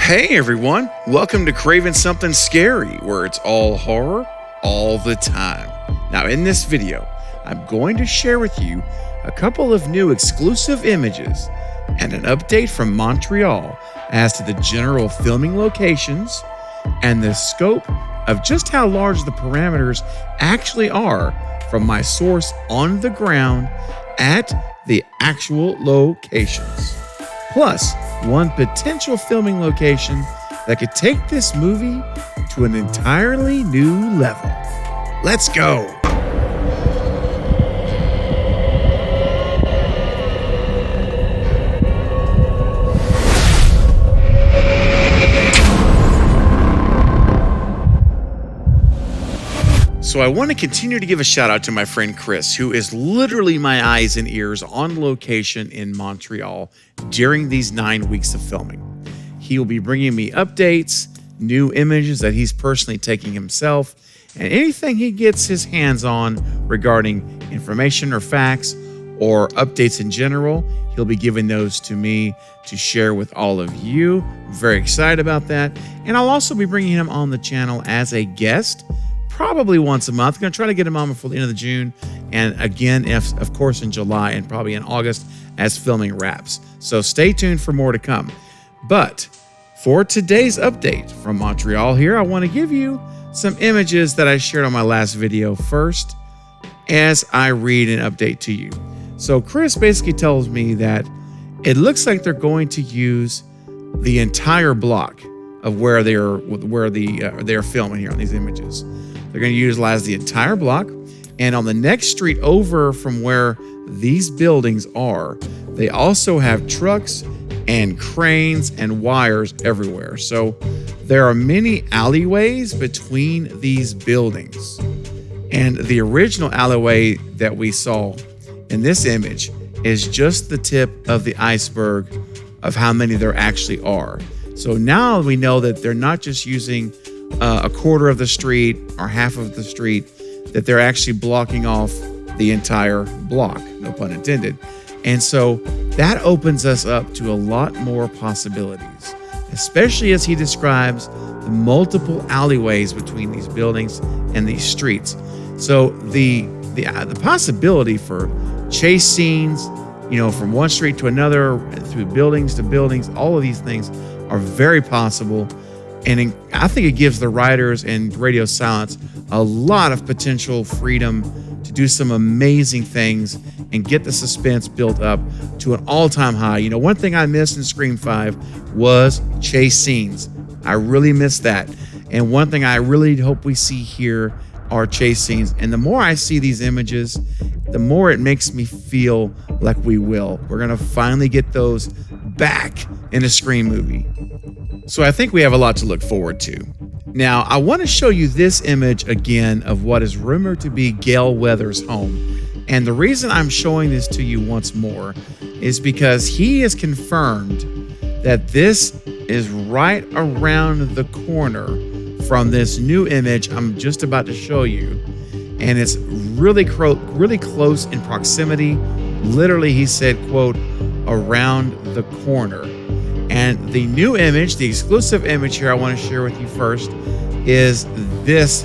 Hey everyone, welcome to Craving Something Scary, where it's all horror all the time. Now in this video, I'm going to share with you a couple of new exclusive images and an update from Montreal as to the general filming locations and the scope of just how large the parameters actually are from my source on the ground at the actual locations. Plus, one potential filming location that could take this movie to an entirely new level. Let's go! So I want to continue to give a shout out to my friend Chris, who is literally my eyes and ears on location in Montreal during these 9 weeks of filming. He will be bringing me updates, new images that he's personally taking himself, and anything he gets his hands on regarding information or facts or updates in general, he'll be giving those to me to share with all of you. I'm very excited about that. And I'll also be bringing him on the channel as a guest, probably once a month. I'm going to try to get him on before the end of June. And again, of course, in July and probably in August as filming wraps. So stay tuned for more to come. But for today's update from Montreal here, I want to give you some images that I shared on my last video first as I read an update to you. So Chris basically tells me that it looks like they're going to use the entire block of where they're filming here on these images. They're going to utilize the entire block, and on the next street over from where these buildings are, they also have trucks and cranes and wires everywhere. So there are many alleyways between these buildings. And the original alleyway that we saw in this image is just the tip of the iceberg of how many there actually are. So now we know that they're not just using a quarter of the street or half of the street, that they're actually blocking off the entire block, no pun intended. And so that opens us up to a lot more possibilities, especially as he describes the multiple alleyways between these buildings and these streets. So the possibility for chase scenes, from one street to another, through buildings to buildings, all of these things are very possible. And I think it gives the writers and Radio Silence a lot of potential freedom to do some amazing things and get the suspense built up to an all-time high. One thing I missed in Scream 5 was chase scenes. I really missed that. And one thing I really hope we see here are chase scenes. And the more I see these images, the more it makes me feel like we will. We're going to finally get those back in a Scream movie. So I think we have a lot to look forward to. Now, I want to show you this image again of what is rumored to be Gale Weathers' home. And the reason I'm showing this to you once more is because he has confirmed that this is right around the corner from this new image I'm just about to show you. And it's really close in proximity. Literally, he said, quote, around the corner. And the new image, the exclusive image here I want to share with you first, is this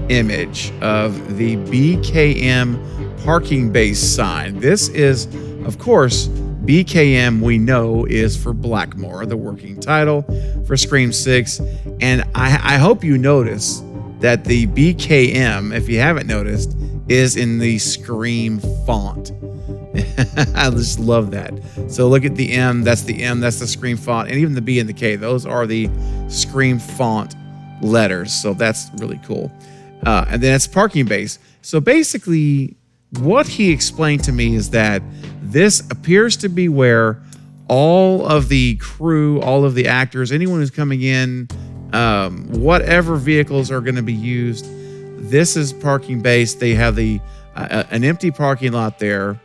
image of the BKM parking base sign. This is, of course, BKM we know is for Blackmore, the working title for Scream 6. And I hope you notice that the BKM, if you haven't noticed, is in the Scream font. I just love that. So look at the M, that's the Scream font, and even the B and the K, those are the Scream font letters. So that's really cool. And then it's parking base. So basically what he explained to me is that this appears to be where all of the crew, all of the actors, anyone who's coming in, whatever vehicles are going to be used, this is parking base. They have an empty parking lot there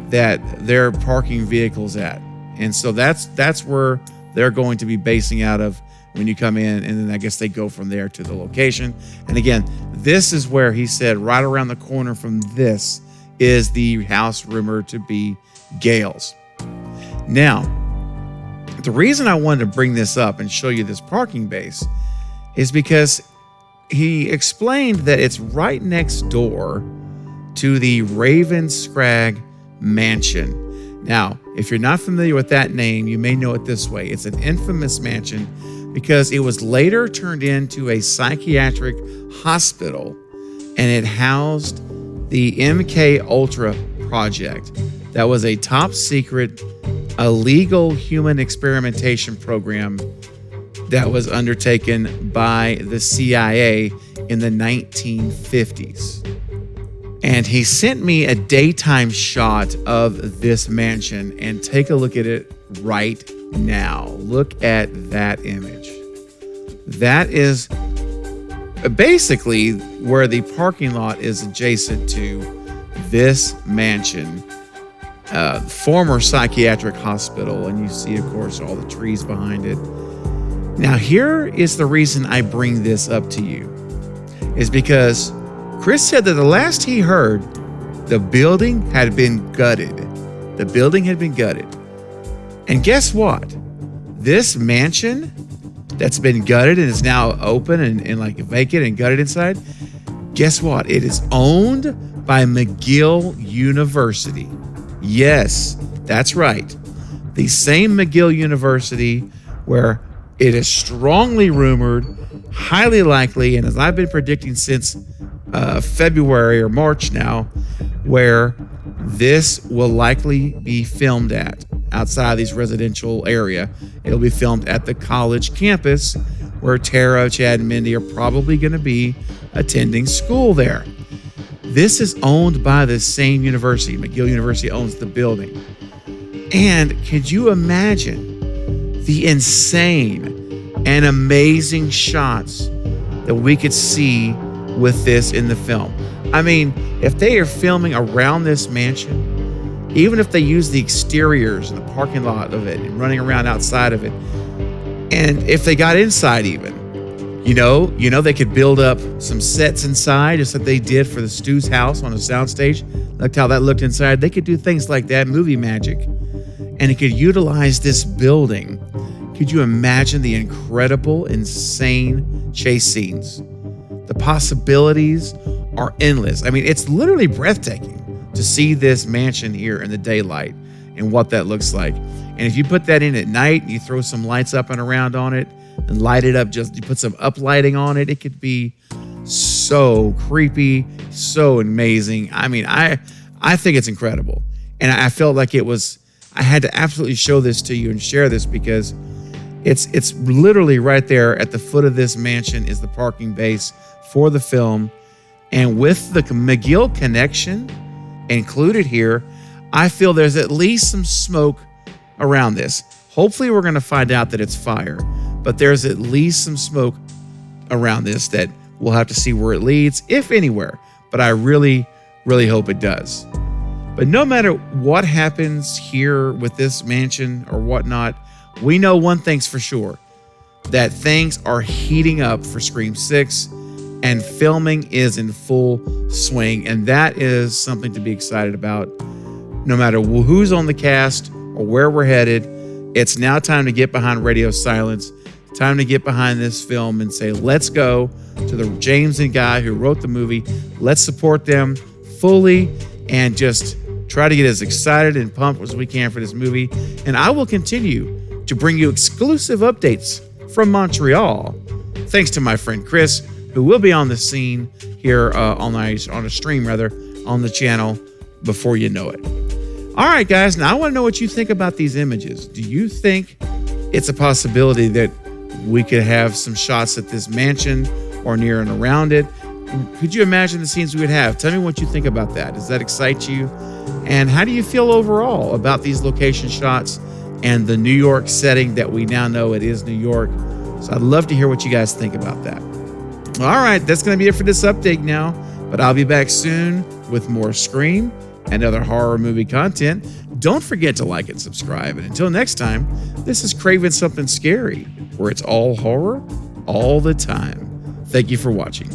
that they're parking vehicles at. And so that's where they're going to be basing out of when you come in, and then I guess they go from there to the location. And again, this is where he said right around the corner from this is the house rumored to be Gale's. Now, The reason I wanted to bring this up and show you this parking base is because he explained that it's right next door to the Raven Scrag Mansion. Now, if you're not familiar with that name, you may know it this way. It's an infamous mansion because it was later turned into a psychiatric hospital, and it housed the MK Ultra project. That was a top secret, illegal human experimentation program that was undertaken by the CIA in the 1950s. And he sent me a daytime shot of this mansion, and take a look at it right now. Look at that image. That is basically where the parking lot is adjacent to this mansion, former psychiatric hospital. And you see, of course, all the trees behind it. Now, here is the reason I bring this up to you, is because Chris said that the last he heard, the building had been gutted. The building had been gutted. And guess what? This mansion that's been gutted and is now open and like vacant and gutted inside, guess what? It is owned by McGill University. Yes, that's right. The same McGill University where it is strongly rumored, highly likely, and as I've been predicting since February or March now, where this will likely be filmed at outside of this residential area. It'll be filmed at the college campus where Tara, Chad, and Mindy are probably going to be attending school there. This is owned by the same university. McGill University owns the building. And could you imagine the insane and amazing shots that we could see with this in the film? I mean, if they are filming around this mansion, even if they use the exteriors and the parking lot of it and running around outside of it, and if they got inside even, you know, they could build up some sets inside, just like they did for the Stu's house on a soundstage. Look how that looked inside. They could do things like that, movie magic, and it could utilize this building. Could you imagine the incredible, insane chase scenes? The possibilities are endless. I mean, it's literally breathtaking to see this mansion here in the daylight and what that looks like. And if you put that in at night and you throw some lights up and around on it and light it up, just you put some uplighting on it, it could be so creepy, so amazing. I mean, I think it's incredible. And I felt like I had to absolutely show this to you and share this because it's literally right there at the foot of this mansion is the parking base for the film. And with the McGill connection included here, I feel there's at least some smoke around this. Hopefully we're going to find out that it's fire, but there's at least some smoke around this that we'll have to see where it leads, if anywhere. But I really, really hope it does. But no matter what happens here with this mansion or whatnot, we know one thing's for sure, that things are heating up for Scream 6 and filming is in full swing. And that is something to be excited about. No matter who's on the cast or where we're headed, it's now time to get behind Radio Silence. Time to get behind this film and say, let's go to the James and Guy who wrote the movie. Let's support them fully and just try to get as excited and pumped as we can for this movie. And I will continue to bring you exclusive updates from Montreal, thanks to my friend Chris, who will be on the scene here on a stream on the channel before you know it. All right, guys. Now I want to know what you think about these images. Do you think it's a possibility that we could have some shots at this mansion or near and around it? Could you imagine the scenes we would have? Tell me what you think about that. Does that excite you? And how do you feel overall about these location shots and the New York setting that we now know it is New York? So I'd love to hear what you guys think about that. All right, that's going to be it for this update now, but I'll be back soon with more Scream and other horror movie content. Don't forget to like and subscribe. And until next time, this is Craving Something Scary, where it's all horror all the time. Thank you for watching.